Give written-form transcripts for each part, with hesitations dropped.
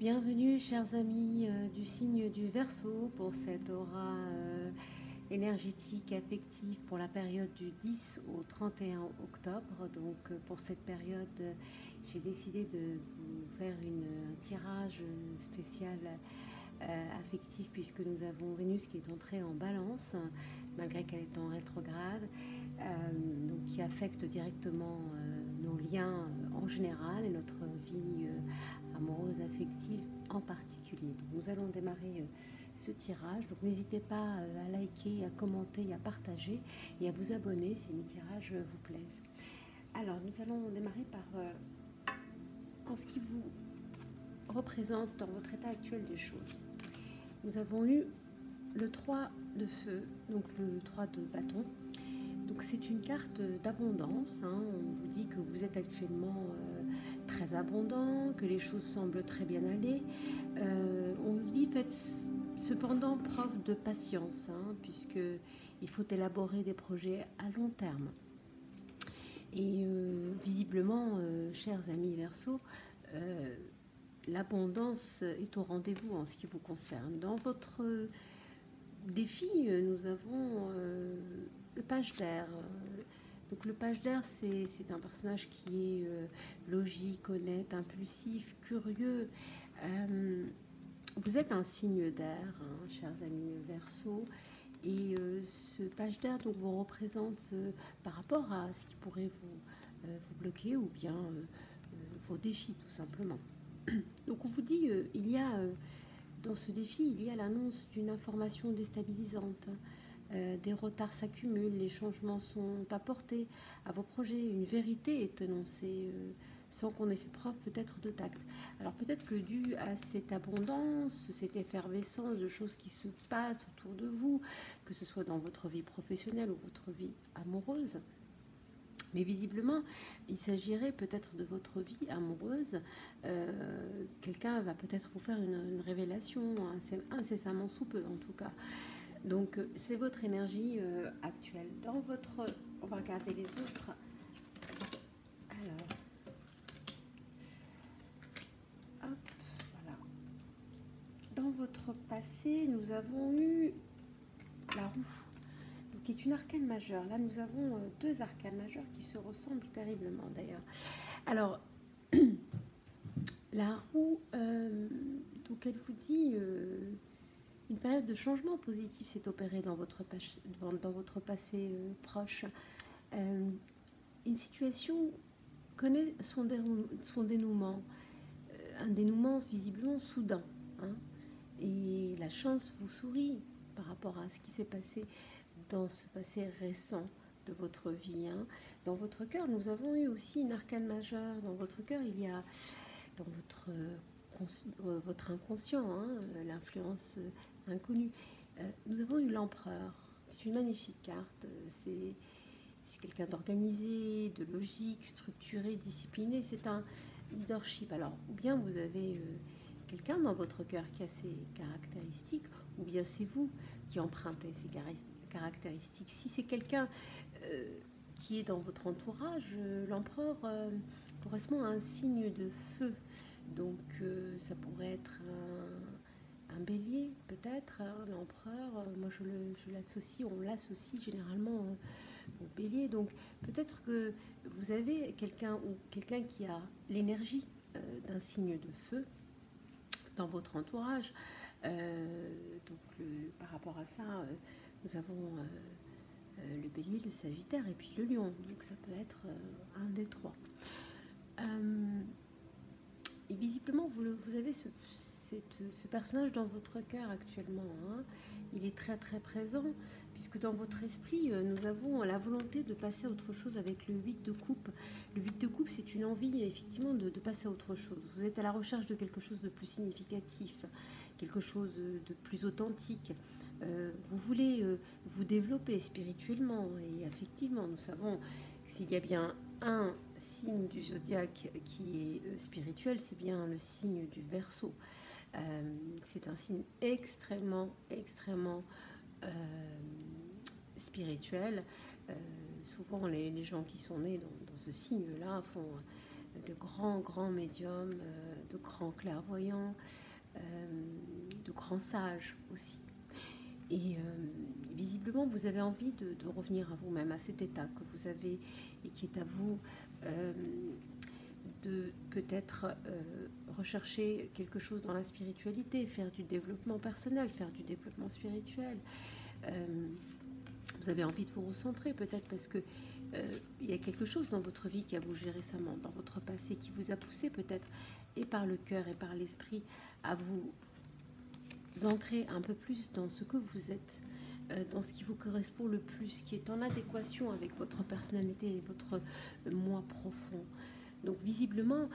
Bienvenue chers amis du signe du Verseau pour cette aura énergétique affective pour la période du 10 au 31 octobre. Donc pour cette période, j'ai décidé de vous faire un tirage spécial affectif puisque nous avons Vénus qui est entrée en balance malgré qu'elle est en rétrograde, donc qui affecte directement nos liens en général et notre vie amoureuse, affective en particulier. Donc nous allons démarrer ce tirage, donc n'hésitez pas à liker, à commenter, à partager et à vous abonner si mes tirages vous plaisent. Alors nous allons démarrer par en ce qui vous représente dans votre état actuel des choses. Nous avons eu le 3 de feu, donc le 3 de bâton. Donc c'est une carte d'abondance, hein. On vous dit que vous êtes actuellement très abondant, que les choses semblent très bien aller. On vous dit faites cependant preuve de patience, hein, puisqu'il faut élaborer des projets à long terme. Et visiblement, chers amis Verseau, l'abondance est au rendez-vous en ce qui vous concerne. Dans votre défi, nous avons le page d'air. Donc le page d'air, c'est un personnage qui est logique, honnête, impulsif, curieux. Vous êtes un signe d'air, hein, chers amis Verseau. Et ce page d'air donc vous représente par rapport à ce qui pourrait vous bloquer ou bien vos défis tout simplement. Donc on vous dit, il y a dans ce défi, il y a l'annonce d'une information déstabilisante. Des retards s'accumulent, les changements sont apportés à vos projets, une vérité est énoncée sans qu'on ait fait preuve peut-être de tact. Alors peut-être que dû à cette abondance, cette effervescence de choses qui se passent autour de vous, que ce soit dans votre vie professionnelle ou votre vie amoureuse, mais visiblement, il s'agirait peut-être de votre vie amoureuse. Quelqu'un va peut-être vous faire une révélation, incessamment sous peu en tout cas. Donc, c'est votre énergie actuelle. Dans votre... On va regarder les autres. Alors... Hop, voilà. Dans votre passé, nous avons eu la roue, qui est une arcane majeure. Là, nous avons deux arcanes majeures qui se ressemblent terriblement, d'ailleurs. Alors, la roue, donc elle vous dit... une période de changement positif s'est opérée dans votre passé proche. Une situation connaît son dénouement, un dénouement visiblement soudain, hein, et la chance vous sourit par rapport à ce qui s'est passé dans ce passé récent de votre vie, hein. Dans votre cœur, nous avons eu aussi une arcane majeure. Dans votre cœur, il y a dans votre inconscient, hein, l'influence inconnue. Nous avons eu l'empereur, c'est une magnifique carte. C'est quelqu'un d'organisé, de logique, structuré, discipliné. C'est un leadership. Alors, ou bien vous avez quelqu'un dans votre cœur qui a ces caractéristiques, ou bien c'est vous qui empruntez ces caractéristiques. Si c'est quelqu'un qui est dans votre entourage, l'empereur correspond à un signe de feu. Donc ça pourrait être un bélier peut-être, hein, l'empereur. Moi on l'associe généralement au bélier. Donc peut-être que vous avez quelqu'un qui a l'énergie d'un signe de feu dans votre entourage. Donc par rapport à ça, nous avons le bélier, le sagittaire et puis le lion. Donc ça peut être un des trois. Et visiblement, vous avez ce personnage dans votre cœur actuellement, hein. Il est très très présent, puisque dans votre esprit, nous avons la volonté de passer à autre chose avec le 8 de coupe. Le 8 de coupe, c'est une envie, effectivement, de passer à autre chose. Vous êtes à la recherche de quelque chose de plus significatif, quelque chose de plus authentique. Vous voulez vous développer spirituellement et affectivement. Nous savons que s'il y a bien un signe du zodiaque qui est spirituel, c'est bien le signe du Verseau. C'est un signe extrêmement spirituel. Souvent les gens qui sont nés dans ce signe-là font de grands médiums, de grands clairvoyants, de grands sages aussi. Et visiblement, vous avez envie de revenir à vous-même, à cet état que vous avez et qui est à vous, de peut-être rechercher quelque chose dans la spiritualité, faire du développement personnel, faire du développement spirituel. Vous avez envie de vous recentrer peut-être parce que il y a quelque chose dans votre vie qui a bougé récemment, dans votre passé, qui vous a poussé peut-être, et par le cœur et par l'esprit, à vous ancrer un peu plus dans ce que vous êtes, dans ce qui vous correspond le plus, qui est en adéquation avec votre personnalité et votre moi profond. Donc visiblement,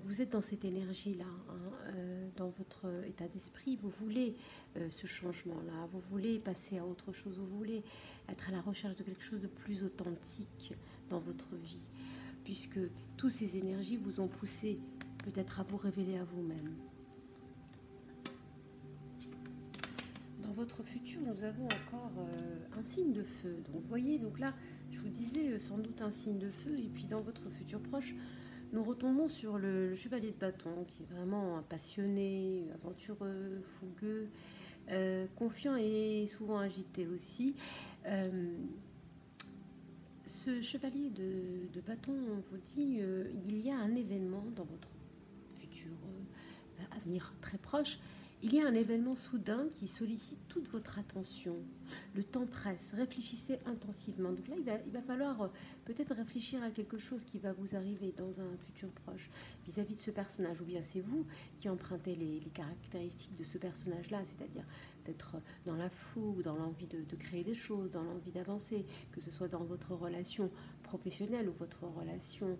vous êtes dans cette énergie-là, hein, dans votre état d'esprit. Vous voulez ce changement-là, vous voulez passer à autre chose, vous voulez être à la recherche de quelque chose de plus authentique dans votre vie, puisque toutes ces énergies vous ont poussé peut-être à vous révéler à vous-même. Dans votre futur, nous avons encore un signe de feu. Donc vous voyez, donc là, je vous disais sans doute un signe de feu, et puis dans votre futur proche, nous retombons sur le chevalier de bâton, qui est vraiment un passionné, aventureux, fougueux, confiant et souvent agité aussi. Ce chevalier de bâton vous dit il y a un événement dans votre futur avenir très proche. Il y a un événement soudain qui sollicite toute votre attention. Le temps presse, réfléchissez intensivement. Donc là, il va falloir peut-être réfléchir à quelque chose qui va vous arriver dans un futur proche vis-à-vis de ce personnage. Ou bien c'est vous qui empruntez les caractéristiques de ce personnage-là, c'est-à-dire d'être dans la fougue, dans l'envie de créer des choses, dans l'envie d'avancer, que ce soit dans votre relation professionnelle ou votre relation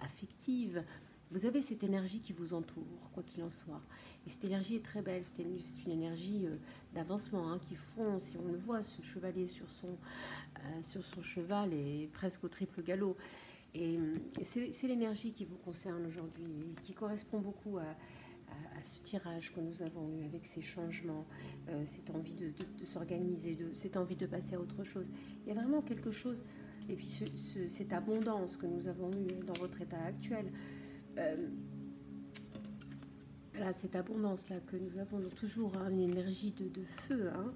affective. Vous avez cette énergie qui vous entoure, quoi qu'il en soit. Et cette énergie est très belle, c'est une énergie d'avancement hein, qui fonce. Si on le voit, ce chevalier sur son cheval est presque au triple galop. Et c'est l'énergie qui vous concerne aujourd'hui et qui correspond beaucoup à ce tirage que nous avons eu avec ces changements, cette envie de s'organiser, cette envie de passer à autre chose. Il y a vraiment quelque chose, et puis cette abondance que nous avons eue dans votre état actuel. Là, cette abondance-là que nous avons, donc toujours hein, une énergie de feu. Hein.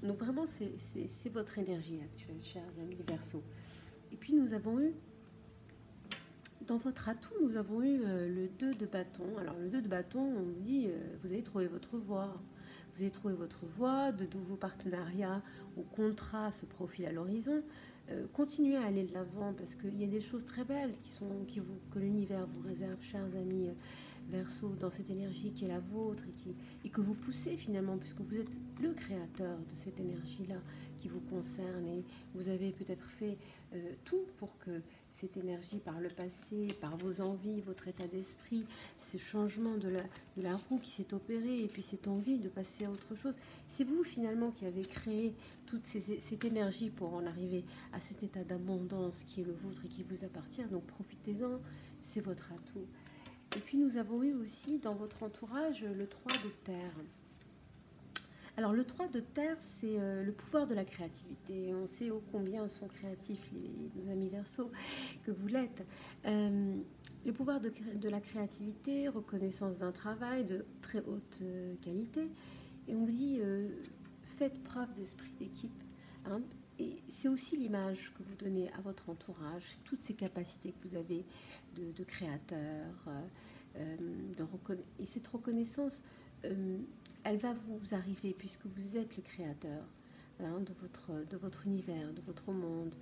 Donc vraiment, c'est votre énergie actuelle, chers amis Verseau. Et puis nous avons eu, dans votre atout, nous avons eu le 2 de bâton. Alors le 2 de bâton, on vous dit, vous avez trouvé votre voie. Vous avez trouvé votre voie, de nouveaux partenariats ou contrats se profilent à l'horizon. Continuez à aller de l'avant parce qu'il y a des choses très belles que l'univers vous réserve, chers amis Verseau, dans cette énergie qui est la vôtre et que vous poussez finalement, puisque vous êtes le créateur de cette énergie-là qui vous concerne et vous avez peut-être fait tout pour que cette énergie par le passé, par vos envies, votre état d'esprit, ce changement de la roue qui s'est opéré et puis cette envie de passer à autre chose, c'est vous finalement qui avez créé toute cette énergie pour en arriver à cet état d'abondance qui est le vôtre et qui vous appartient. Donc profitez-en, c'est votre atout. Et puis nous avons eu aussi dans votre entourage le 3 de terre. Alors le 3 de terre, c'est le pouvoir de la créativité. On sait ô combien sont créatifs nos amis Verseau, que vous l'êtes. Le pouvoir de la créativité, reconnaissance d'un travail de très haute qualité. Et on vous dit, faites preuve d'esprit d'équipe. Hein, et c'est aussi l'image que vous donnez à votre entourage, toutes ces capacités que vous avez de créateur, et cette reconnaissance, elle va vous arriver puisque vous êtes le créateur hein, de votre univers, de votre monde,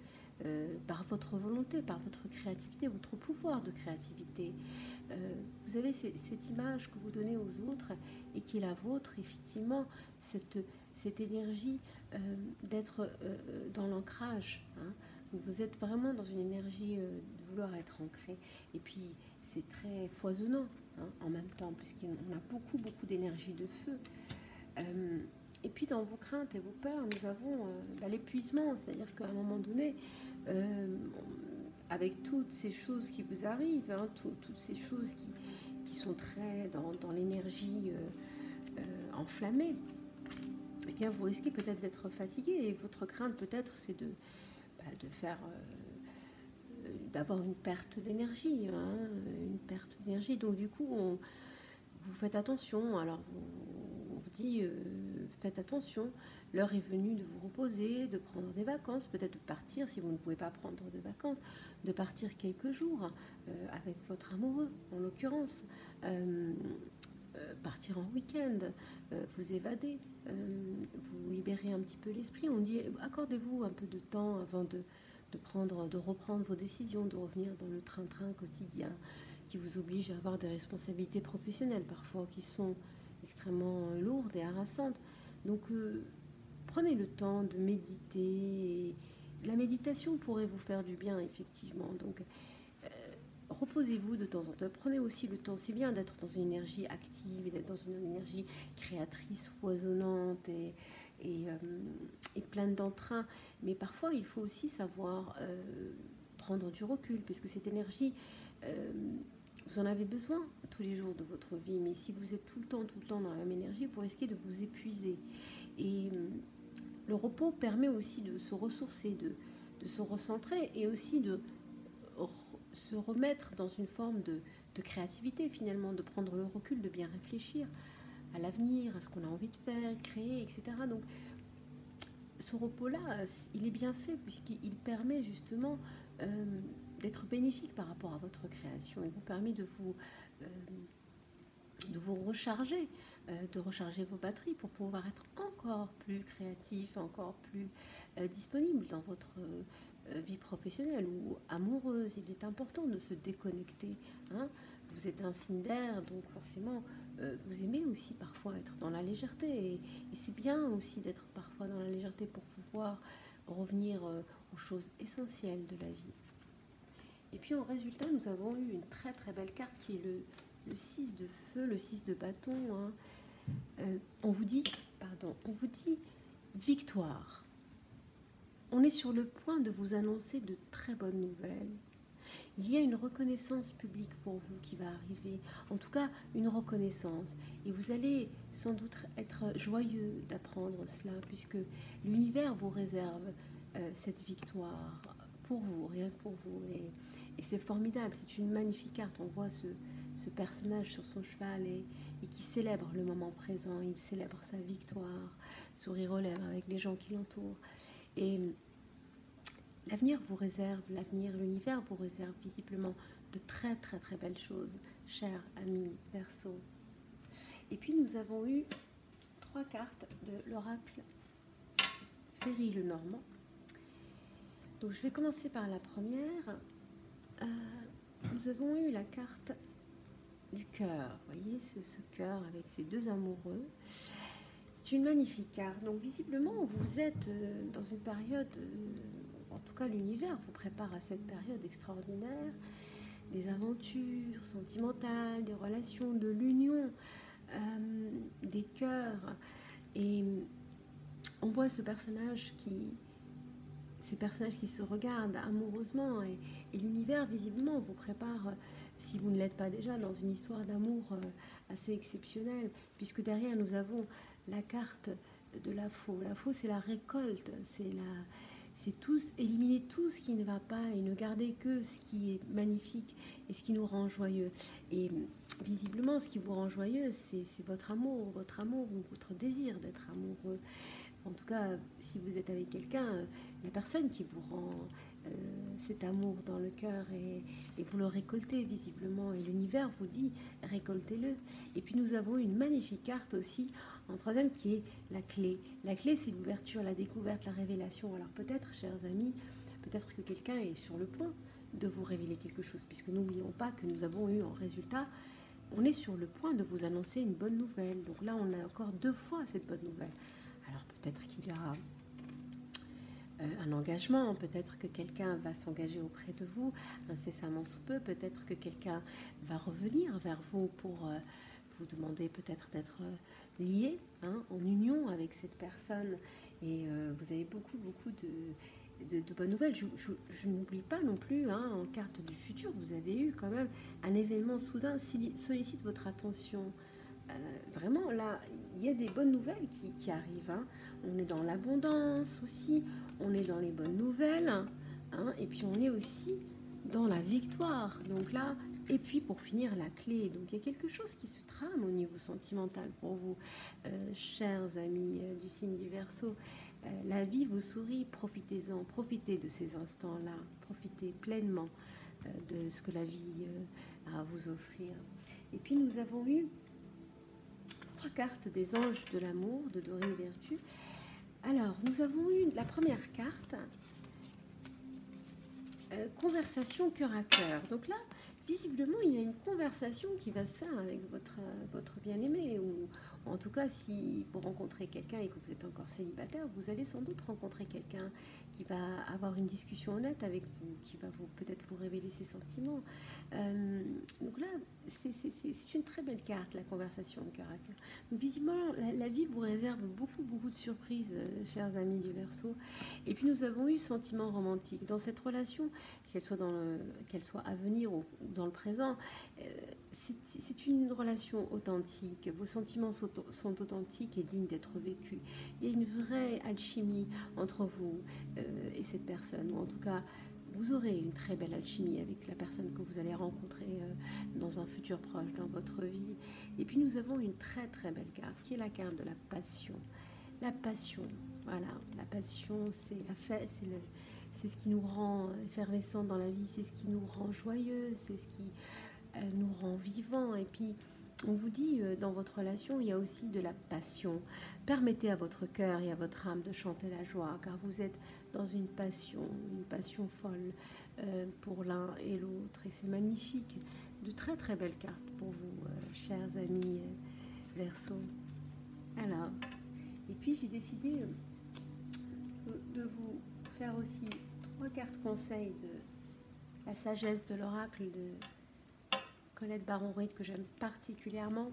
par votre volonté, par votre créativité, votre pouvoir de créativité. Vous avez cette image que vous donnez aux autres et qui est la vôtre, effectivement, cette énergie d'être dans l'ancrage. Hein. Vous êtes vraiment dans une énergie de vouloir être ancré. Et puis, c'est très foisonnant hein, en même temps, puisqu'on a beaucoup d'énergie de feu. Et puis, dans vos craintes et vos peurs, nous avons l'épuisement, c'est-à-dire qu'à un moment donné, avec toutes ces choses qui vous arrivent, hein, toutes ces choses qui sont très dans l'énergie enflammée, eh bien, vous risquez peut-être d'être fatigué. Et votre crainte, peut-être, c'est de faire d'avoir une perte d'énergie, hein, une perte d'énergie. Donc du coup, vous faites attention. Alors on vous dit, faites attention. L'heure est venue de vous reposer, de prendre des vacances, peut-être de partir si vous ne pouvez pas prendre de vacances, de partir quelques jours avec votre amoureux, en l'occurrence. Partir en week-end, vous évader, vous libérer un petit peu l'esprit. On dit accordez-vous un peu de temps avant de reprendre vos décisions, de revenir dans le train-train quotidien qui vous oblige à avoir des responsabilités professionnelles parfois qui sont extrêmement lourdes et harassantes. Donc prenez le temps de méditer. La méditation pourrait vous faire du bien, effectivement. Donc reposez-vous de temps en temps. Prenez aussi le temps, c'est bien d'être dans une énergie active et d'être dans une énergie créatrice, foisonnante et pleine d'entrain. Mais parfois, il faut aussi savoir prendre du recul, puisque cette énergie, vous en avez besoin tous les jours de votre vie. Mais si vous êtes tout le temps dans la même énergie, vous risquez de vous épuiser. Et le repos permet aussi de se ressourcer, de se recentrer et aussi de se remettre dans une forme de créativité finalement, de prendre le recul, de bien réfléchir à l'avenir, à ce qu'on a envie de faire, créer, etc. Donc ce repos-là, il est bien fait puisqu'il permet justement d'être bénéfique par rapport à votre création. Il vous permet de vous recharger, de recharger vos batteries pour pouvoir être encore plus créatif, encore plus disponible dans votre vie professionnelle ou amoureuse. Il est important de se déconnecter. Hein. Vous êtes un signe d'air, donc forcément, vous aimez aussi parfois être dans la légèreté. Et c'est bien aussi d'être parfois dans la légèreté pour pouvoir revenir aux choses essentielles de la vie. Et puis en résultat, nous avons eu une très très belle carte qui est le 6 de feu, le 6 de bâton. Hein. On vous dit victoire. On est sur le point de vous annoncer de très bonnes nouvelles. Il y a une reconnaissance publique pour vous qui va arriver, en tout cas une reconnaissance. Et vous allez sans doute être joyeux d'apprendre cela, puisque l'univers vous réserve cette victoire pour vous, rien que pour vous. Et c'est formidable, c'est une magnifique carte. On voit ce personnage sur son cheval et qui célèbre le moment présent, il célèbre sa victoire, sourire aux lèvres avec les gens qui l'entourent. Et l'avenir vous réserve, l'univers vous réserve visiblement de très très très belles choses, chers amis Verseau. Et puis nous avons eu 3 cartes de l'oracle Ferry le Normand. Donc je vais commencer par la première. Nous avons eu la carte du cœur. Vous voyez ce cœur avec ces 2 amoureux. C'est une magnifique carte. Donc visiblement, vous êtes dans une période, en tout cas l'univers vous prépare à cette période extraordinaire, des aventures sentimentales, des relations, de l'union, des cœurs. Et on voit ces personnages qui se regardent amoureusement et l'univers visiblement vous prépare, si vous ne l'êtes pas déjà, dans une histoire d'amour assez exceptionnelle, puisque derrière nous avons la carte de la faux. La faux, c'est la récolte, c'est éliminer tout ce qui ne va pas et ne garder que ce qui est magnifique et ce qui nous rend joyeux. Et visiblement, ce qui vous rend joyeux, c'est votre amour ou votre désir d'être amoureux. En tout cas, si vous êtes avec quelqu'un, la personne qui vous rend cet amour dans le cœur et vous le récoltez visiblement. Et l'univers vous dit, récoltez-le. Et puis nous avons une magnifique carte aussi, en troisième, qui est la clé. La clé, c'est l'ouverture, la découverte, la révélation. Alors peut-être, chers amis, peut-être que quelqu'un est sur le point de vous révéler quelque chose, puisque n'oublions pas que nous avons eu en résultat, on est sur le point de vous annoncer une bonne nouvelle. Donc là, on a encore 2 fois cette bonne nouvelle. Alors peut-être qu'il y aura un engagement, peut-être que quelqu'un va s'engager auprès de vous incessamment sous peu, peut-être que quelqu'un va revenir vers vous pour vous demander peut-être d'être lié, hein, en union avec cette personne. Et vous avez beaucoup de bonnes nouvelles. Je n'oublie pas non plus, hein, en carte du futur, vous avez eu quand même un événement soudain sollicite votre attention. Vraiment, là, il y a des bonnes nouvelles qui arrivent. Hein. On est dans l'abondance aussi, on est dans les bonnes nouvelles, hein, et puis on est aussi dans la victoire. Donc là, et puis pour finir, la clé. Donc il y a quelque chose qui se trame au niveau sentimental pour vous, chers amis du signe du Verseau. La vie vous sourit, profitez-en, profitez de ces instants-là, profitez pleinement de ce que la vie a à vous offrir. Et puis nous avons eu 3 cartes des anges de l'amour de Dorine Vertu. Alors, nous avons eu la première carte, conversation cœur à cœur. Donc là, visiblement, il y a une conversation qui va se faire avec votre bien-aimé, ou en tout cas, si vous rencontrez quelqu'un et que vous êtes encore célibataire, vous allez sans doute rencontrer quelqu'un qui va avoir une discussion honnête avec vous, qui va peut-être vous révéler ses sentiments. Donc là, c'est une très belle carte, la conversation cœur à cœur. Donc visiblement, la vie vous réserve beaucoup de surprises, chers amis du Verseau. Et puis nous avons eu sentiment romantique. Dans cette relation, qu'elle soit à venir ou dans le présent, c'est une relation authentique. Vos sentiments sont authentiques et dignes d'être vécus. Il y a une vraie alchimie entre vous et cette personne, ou en tout cas, vous aurez une très belle alchimie avec la personne que vous allez rencontrer dans un futur proche, dans votre vie. Et puis nous avons une très belle carte, qui est la carte de la passion. La passion, voilà, la passion, c'est ce qui nous rend effervescents dans la vie, c'est ce qui nous rend joyeux, c'est ce qui nous rend vivants. Et puis, on vous dit, dans votre relation, il y a aussi de la passion. Permettez à votre cœur et à votre âme de chanter la joie, car vous êtes dans une passion folle pour l'un et l'autre. Et c'est magnifique. De très belles cartes pour vous, chers amis Verseau. Alors, et puis j'ai décidé de vous faire aussi 3 cartes conseils de la sagesse de l'oracle de Colette Baron-Ruiz, que j'aime particulièrement.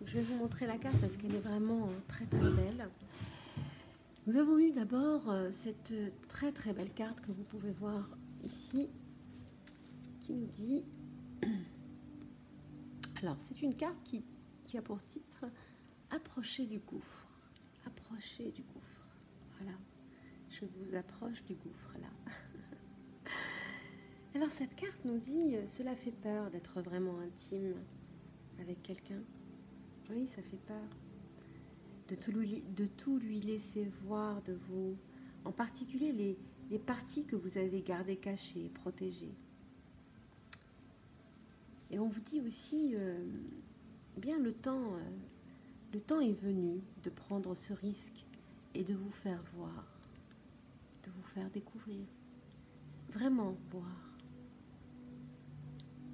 Je vais vous montrer la carte parce qu'elle est vraiment très belle. Nous avons eu d'abord cette très belle carte que vous pouvez voir ici, qui nous dit... Alors, c'est une carte qui a pour titre « Approcher du gouffre ». Approcher du gouffre. Voilà. Je vous approche du gouffre, là. Alors, cette carte nous dit « Cela fait peur d'être vraiment intime avec quelqu'un. » Oui, ça fait peur. De tout lui laisser voir de vous, en particulier les parties que vous avez gardées cachées, protégées. Et on vous dit aussi, bien le temps est venu de prendre ce risque et de vous faire voir, de vous faire découvrir, vraiment voir.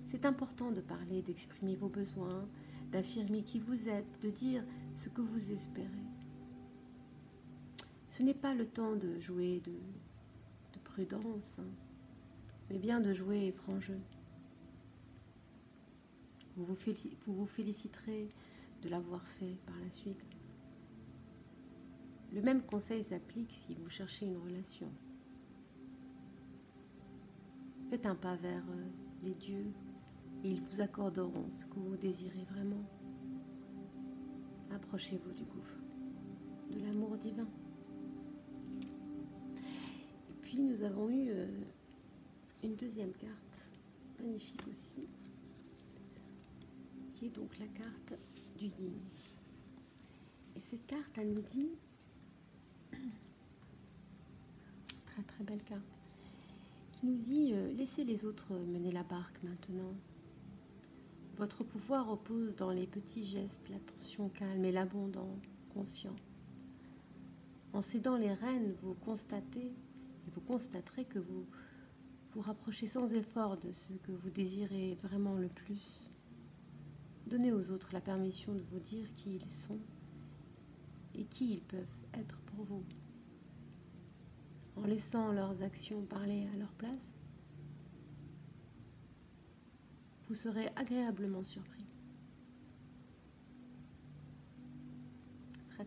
C'est important de parler, d'exprimer vos besoins, d'affirmer qui vous êtes, de dire ce que vous espérez. Ce n'est pas le temps de jouer de prudence, hein, mais bien de jouer franc jeu. Vous vous féliciterez de l'avoir fait par la suite. Le même conseil s'applique si vous cherchez une relation. Faites un pas vers les dieux et ils vous accorderont ce que vous désirez vraiment. Approchez-vous du gouffre, de l'amour divin. Et puis nous avons eu une deuxième carte, magnifique aussi, qui est donc la carte du yin. Et cette carte, elle nous dit, très belle carte, qui nous dit laissez les autres mener la barque maintenant. Votre pouvoir repose dans les petits gestes, l'attention calme et l'abondant conscient. En cédant les rênes, vous constaterez que vous vous rapprochez sans effort de ce que vous désirez vraiment le plus. Donnez aux autres la permission de vous dire qui ils sont et qui ils peuvent être pour vous. En laissant leurs actions parler à leur place, vous serez agréablement surpris.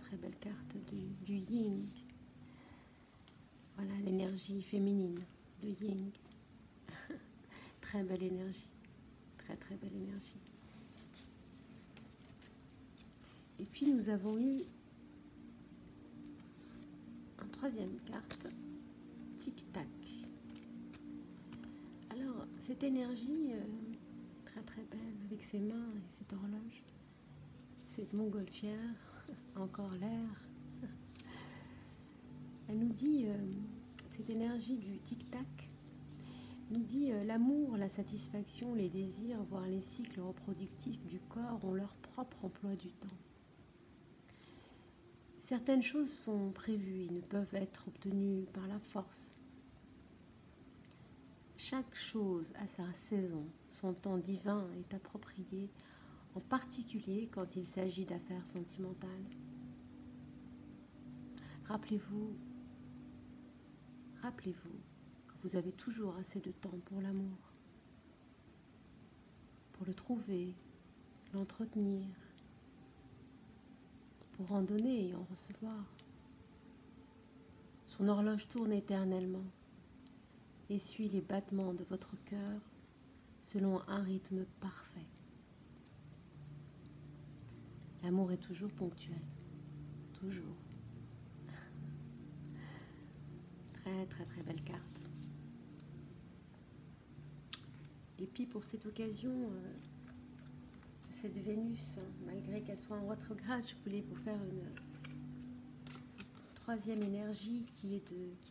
Très belle carte du yin. Voilà l'énergie féminine, le yin. Très belle énergie. Très belle énergie. Et puis nous avons eu une troisième carte, tic-tac. Alors Alors, cette énergie très très belle avec ses mains et cette horloge, cette montgolfière, encore l'air, elle nous dit, cette énergie du tic-tac, nous dit l'amour, la satisfaction, les désirs, voire les cycles reproductifs du corps ont leur propre emploi du temps. Certaines choses sont prévues et ne peuvent être obtenues par la force. Chaque chose a sa saison, son temps divin est approprié, en particulier quand il s'agit d'affaires sentimentales. Rappelez-vous que vous avez toujours assez de temps pour l'amour, pour le trouver, l'entretenir, pour en donner et en recevoir. Son horloge tourne éternellement et suit les battements de votre cœur selon un rythme parfait. L'amour est toujours ponctuel, toujours. Très très très belle carte. Et puis pour cette occasion de cette Vénus, malgré qu'elle soit en rétrograde, je voulais vous faire une troisième énergie qui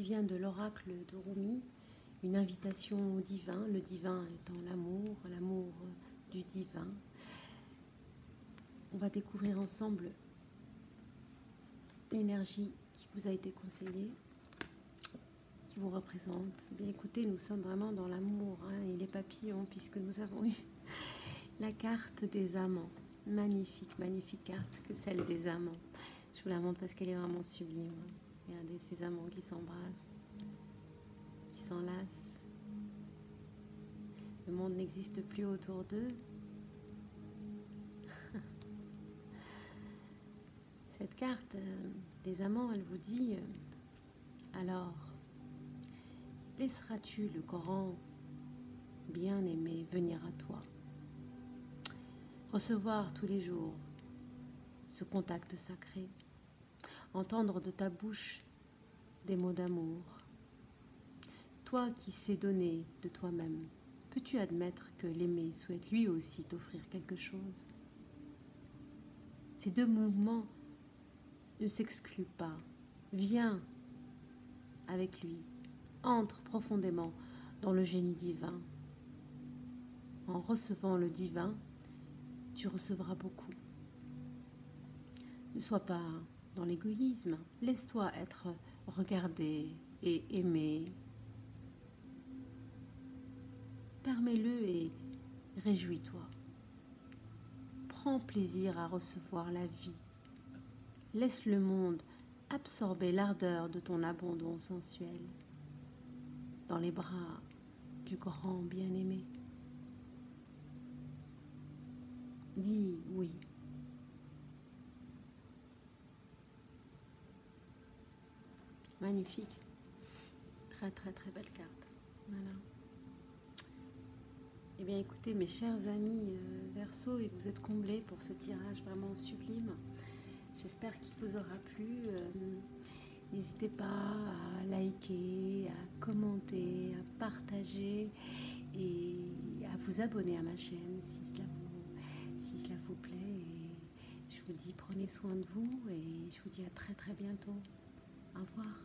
vient de l'oracle de Rumi, une invitation au divin, le divin étant l'amour, l'amour du divin. On va découvrir ensemble l'énergie qui vous a été conseillée, qui vous représente. Bien écoutez, nous sommes vraiment dans l'amour et les papillons, puisque nous avons eu la carte des amants. Magnifique, magnifique carte que celle des amants. Je vous la montre parce qu'elle est vraiment sublime. Regardez ces amants qui s'embrassent, qui s'enlacent. Le monde n'existe plus autour d'eux. Cette carte des amants, elle vous dit alors, laisseras-tu le grand bien-aimé venir à toi, recevoir tous les jours ce contact sacré, entendre de ta bouche des mots d'amour. Toi qui sais donner de toi-même, peux-tu admettre que l'aimé souhaite lui aussi t'offrir quelque chose? Ces deux mouvements ne s'excluent pas. Viens avec lui, entre profondément dans le génie divin. En recevant le divin, tu recevras beaucoup. Ne sois pas dans l'égoïsme, laisse-toi être regardé et aimé. Permets-le et réjouis-toi. Prends plaisir à recevoir la vie. Laisse le monde absorber l'ardeur de ton abandon sensuel dans les bras du grand bien-aimé. Dis oui. Magnifique. Très très très belle carte. Voilà. Eh bien écoutez mes chers amis Verseau, et vous êtes comblés pour ce tirage vraiment sublime. J'espère qu'il vous aura plu. N'hésitez pas à liker, à commenter, à partager et à vous abonner à ma chaîne si cela vous plaît. Et je vous dis prenez soin de vous et je vous dis à très très bientôt. Au revoir.